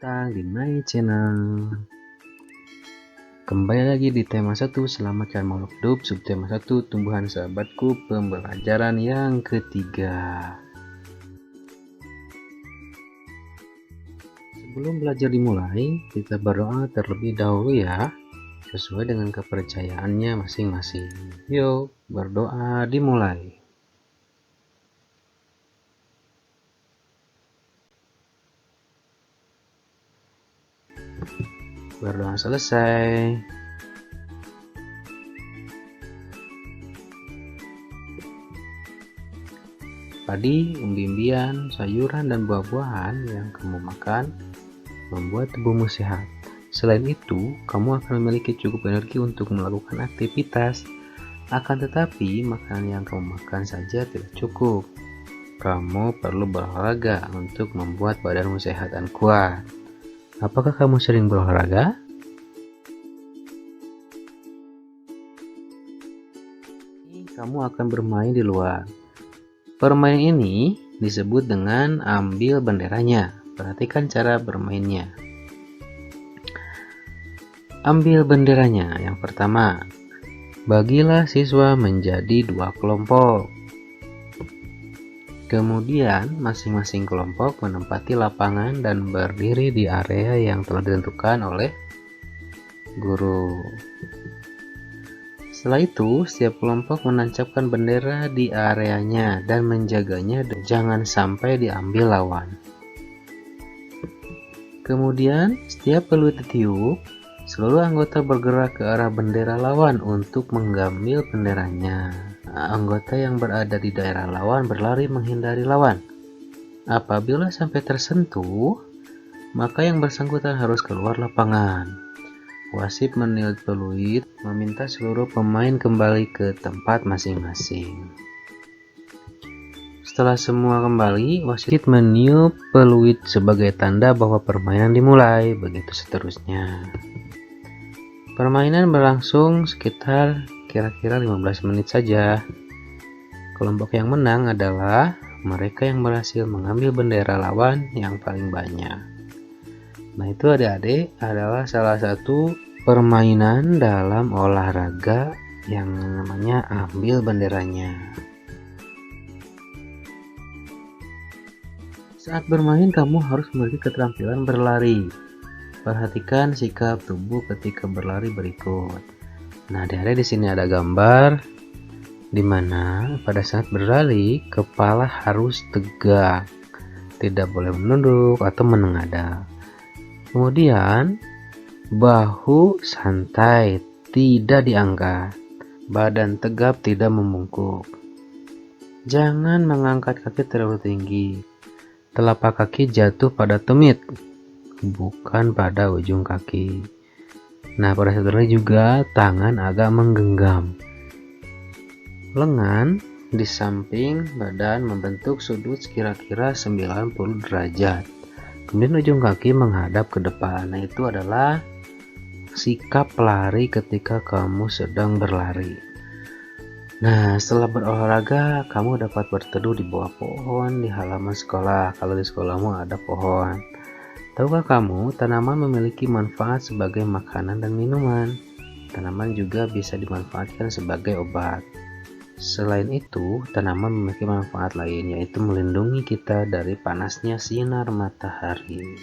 datang di my channel. Kembali lagi di tema 1 selamatkan makhluk hidup, subtema 1 tumbuhan sahabatku, pembelajaran yang ketiga. Sebelum belajar dimulai, kita berdoa terlebih dahulu ya, sesuai dengan kepercayaannya masing-masing. Yuk, berdoa dimulai. Berdoa selesai. Padi, umbi-umbian, sayuran, dan buah-buahan yang kamu makan membuat tubuhmu sehat. Selain itu, kamu akan memiliki cukup energi untuk melakukan aktivitas. Akan tetapi, makanan yang kamu makan saja tidak cukup. Kamu perlu berolahraga untuk membuat badanmu sehat dan kuat. Apakah kamu sering berolahraga? Kamu akan bermain di luar. Permainan ini disebut dengan ambil benderanya. Perhatikan cara bermainnya. Ambil benderanya. Yang pertama, bagilah siswa menjadi 2 kelompok. Kemudian, masing-masing kelompok menempati lapangan dan berdiri di area yang telah ditentukan oleh guru. Setelah itu, setiap kelompok menancapkan bendera di areanya dan menjaganya dan jangan sampai diambil lawan. Kemudian, setiap peluit ditiup, seluruh anggota bergerak ke arah bendera lawan untuk mengambil benderanya. Anggota yang berada di daerah lawan berlari menghindari lawan. Apabila sampai tersentuh, maka yang bersangkutan harus keluar lapangan. Wasit meniup peluit, meminta seluruh pemain kembali ke tempat masing-masing. Setelah semua kembali, wasit meniup peluit sebagai tanda bahwa permainan dimulai, begitu seterusnya. Permainan berlangsung sekitar kira-kira 15 menit saja. Kelompok yang menang adalah mereka yang berhasil mengambil bendera lawan yang paling banyak. Nah, itu adik-adik adalah salah satu permainan dalam olahraga yang namanya ambil benderanya. Saat bermain kamu harus memiliki keterampilan berlari. Perhatikan sikap tubuh ketika berlari berikut. Nah, di sini ada gambar di mana pada saat berlari kepala harus tegak, tidak boleh menunduk atau menengadah. Kemudian bahu santai, tidak diangkat, badan tegap, tidak membungkuk. Jangan mengangkat kaki terlalu tinggi. Telapak kaki jatuh pada tumit, bukan pada ujung kaki. Nah, pada saat berlari juga tangan agak menggenggam. Lengan di samping badan membentuk sudut kira-kira 90 derajat. Kemudian ujung kaki menghadap ke depan. Nah, itu adalah sikap pelari ketika kamu sedang berlari. Nah, setelah berolahraga, kamu dapat berteduh di bawah pohon di halaman sekolah. Kalau di sekolahmu ada pohon. Tahukah kamu, tanaman memiliki manfaat sebagai makanan dan minuman. Tanaman juga bisa dimanfaatkan sebagai obat. Selain itu, tanaman memiliki manfaat lain, yaitu melindungi kita dari panasnya sinar matahari.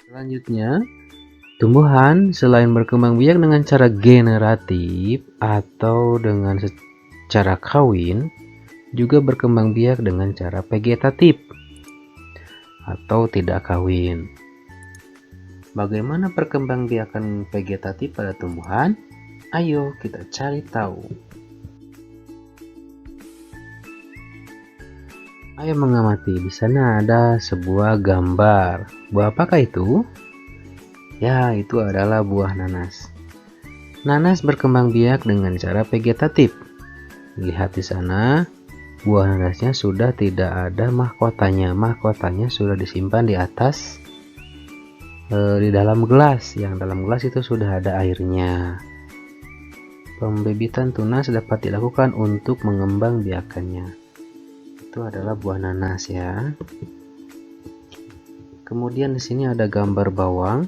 Selanjutnya, tumbuhan selain berkembang biak dengan cara generatif atau dengan cara kawin, juga berkembang biak dengan cara vegetatif atau tidak kawin. Bagaimana perkembangbiakan vegetatif pada tumbuhan? Ayo kita cari tahu. Ayo mengamati, di sana ada sebuah gambar. Buah apakah itu? Ya, itu adalah buah nanas. Nanas berkembang biak dengan cara vegetatif. Lihat di sana, buah nanasnya sudah tidak ada mahkotanya. Mahkotanya sudah disimpan di atas di dalam gelas. Yang dalam gelas itu sudah ada airnya. Pembibitan tunas dapat dilakukan untuk mengembang biakannya. Itu adalah buah nanas ya. Kemudian di sini ada gambar bawang.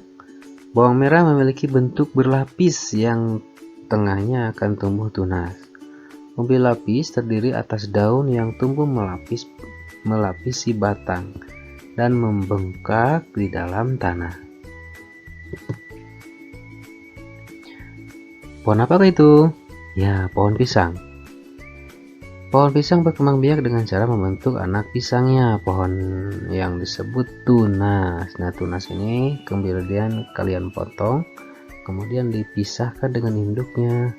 Bawang merah memiliki bentuk berlapis yang tengahnya akan tumbuh tunas. Mobil lapis terdiri atas daun yang tumbuh melapisi batang dan membengkak di dalam tanah. Pohon apakah itu? Ya, pohon pisang. Pohon pisang berkembang biak dengan cara membentuk anak pisangnya, pohon yang disebut tunas. Nah, tunas ini kemudian kalian potong, kemudian dipisahkan dengan induknya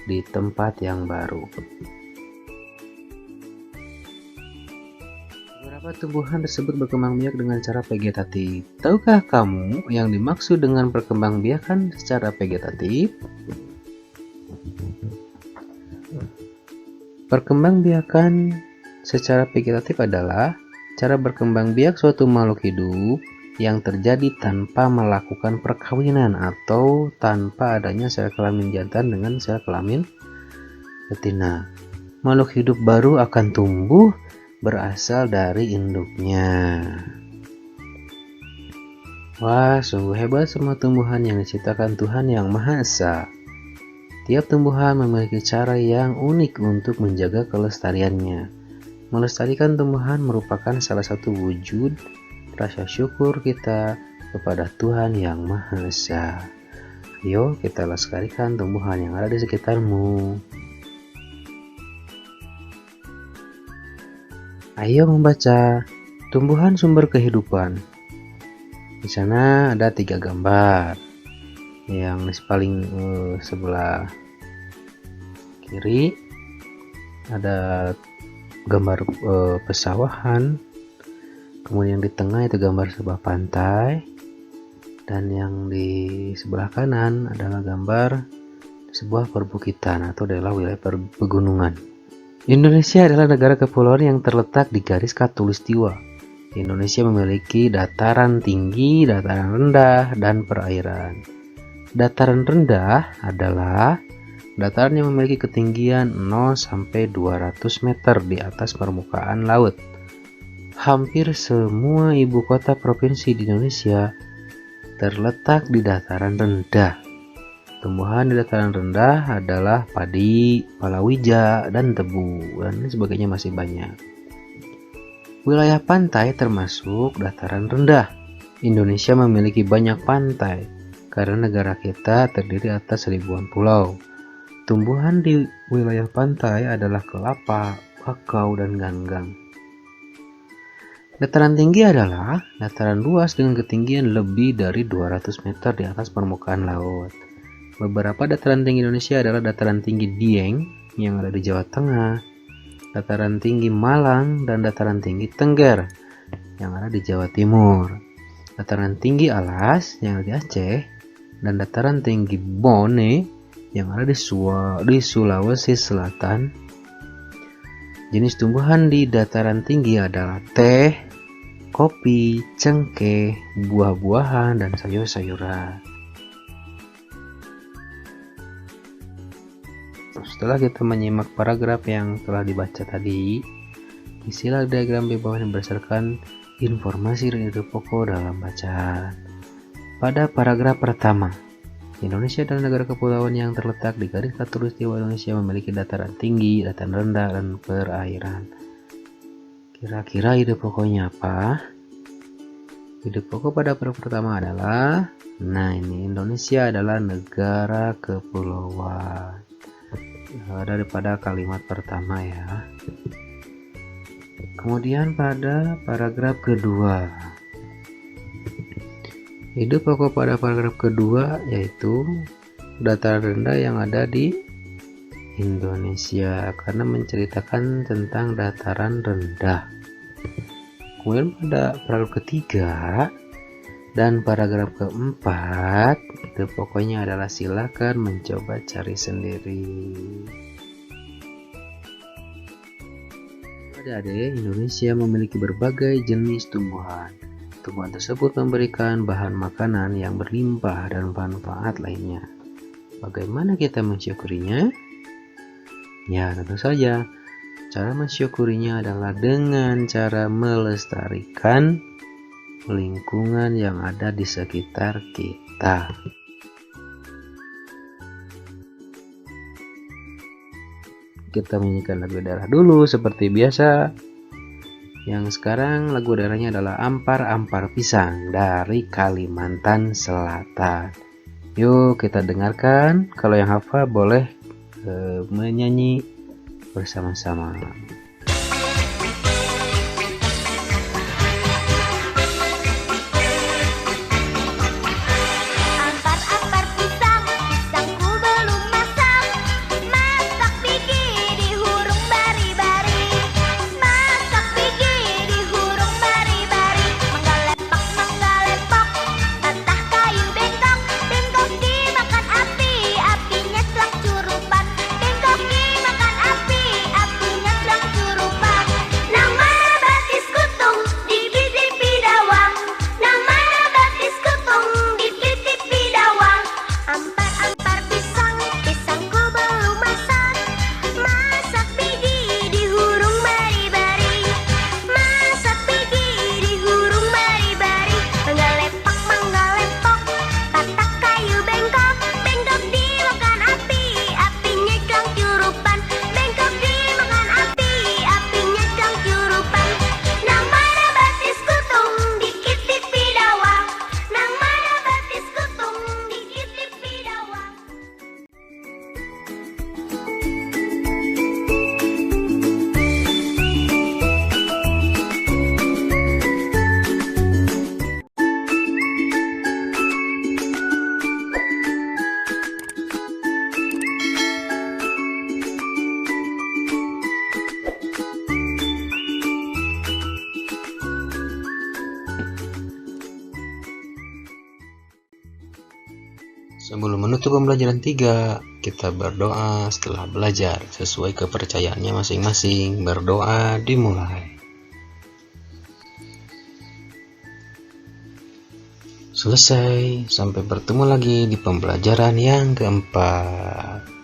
di tempat yang baru. Beberapa tumbuhan tersebut berkembang biak dengan cara vegetatif. Tahukah kamu yang dimaksud dengan perkembangbiakan secara vegetatif? Perkembangbiakan secara vegetatif adalah cara berkembang biak suatu makhluk hidup yang terjadi tanpa melakukan perkawinan atau tanpa adanya sel kelamin jantan dengan sel kelamin betina. Makhluk hidup baru akan tumbuh berasal dari induknya. Wah, sungguh hebat semua tumbuhan yang diciptakan Tuhan Yang Maha Esa. Tiap tumbuhan memiliki cara yang unik untuk menjaga kelestariannya. Melestarikan tumbuhan merupakan salah satu wujud rasa syukur kita kepada Tuhan Yang Maha Esa. Ayo kita lestarikan tumbuhan yang ada di sekitarmu. Ayo membaca tumbuhan sumber kehidupan. Di sana ada 3 gambar. Yang paling sebelah kiri ada gambar pesawahan, kemudian di tengah itu gambar sebuah pantai, dan yang di sebelah kanan adalah gambar sebuah perbukitan atau adalah wilayah pegunungan. Indonesia adalah negara kepulauan yang terletak di garis khatulistiwa. Indonesia memiliki dataran tinggi, dataran rendah, dan perairan. Dataran rendah adalah dataran yang memiliki ketinggian 0 sampai 200 meter di atas permukaan laut. Hampir semua ibu kota provinsi di Indonesia terletak di dataran rendah. Tumbuhan di dataran rendah adalah padi, palawija, dan tebu, dan sebagainya masih banyak. Wilayah pantai termasuk dataran rendah. Indonesia memiliki banyak pantai karena negara kita terdiri atas ribuan pulau. Tumbuhan di wilayah pantai adalah kelapa, bakau, dan ganggang. Dataran tinggi adalah dataran luas dengan ketinggian lebih dari 200 meter di atas permukaan laut. Beberapa dataran tinggi Indonesia adalah dataran tinggi Dieng yang ada di Jawa Tengah, dataran tinggi Malang, dan dataran tinggi Tengger yang ada di Jawa Timur, dataran tinggi Alas yang ada di Aceh, dan dataran tinggi Bone yang ada di Sulawesi Selatan. Jenis tumbuhan di dataran tinggi adalah teh, kopi, cengkeh, buah-buahan, dan sayur-sayuran. Setelah kita menyimak paragraf yang telah dibaca tadi, isilah diagram di bawah yang berdasarkan informasi dan ide pokok dalam bacaan. Pada paragraf pertama, Indonesia adalah negara kepulauan yang terletak di garis khatulistiwa. Indonesia memiliki dataran tinggi, dataran rendah, dan perairan. Kira-kira ide pokoknya apa? Ide pokok pada paragraf pertama adalah, Indonesia adalah negara kepulauan. Daripada kalimat pertama ya. Kemudian pada paragraf kedua, ide pokok pada paragraf kedua yaitu dataran rendah yang ada di Indonesia karena menceritakan tentang dataran rendah. Kemudian pada paragraf ketiga dan paragraf keempat, ide pokoknya adalah silakan mencoba cari sendiri. Adik-adik, Indonesia memiliki berbagai jenis tumbuhan. Tumbuhan tersebut memberikan bahan makanan yang berlimpah dan manfaat lainnya. Bagaimana kita mensyukurinya? Ya, tentu saja. Cara mensyukurinya adalah dengan cara melestarikan lingkungan yang ada di sekitar kita. Kita menyanyikan lagu daerah dulu seperti biasa. Yang sekarang lagu daerahnya adalah Ampar-Ampar Pisang dari Kalimantan Selatan. Yuk kita dengarkan. Kalau yang hafal boleh menyanyi bersama-sama. Sebelum menutup pembelajaran 3, kita berdoa setelah belajar sesuai kepercayaannya masing-masing. Berdoa dimulai. Selesai, sampai bertemu lagi di pembelajaran yang keempat.